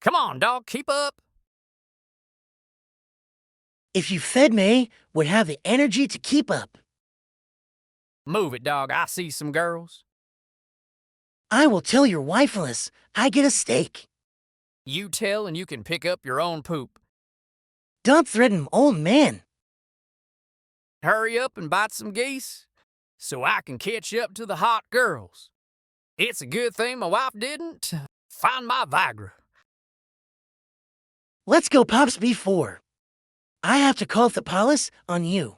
Come on, dog, keep up. If you fed me, would have the energy to keep up. Move it, dog. I see some girls. I will tell your wifeless I get a steak. You tell and you can pick up your own poop. Don't threaten old man. Hurry up and bite some geese so I can catch up to the hot girls. It's a good thing my wife didn't find my Viagra. Let's go Pops B4. I have to call the police on you.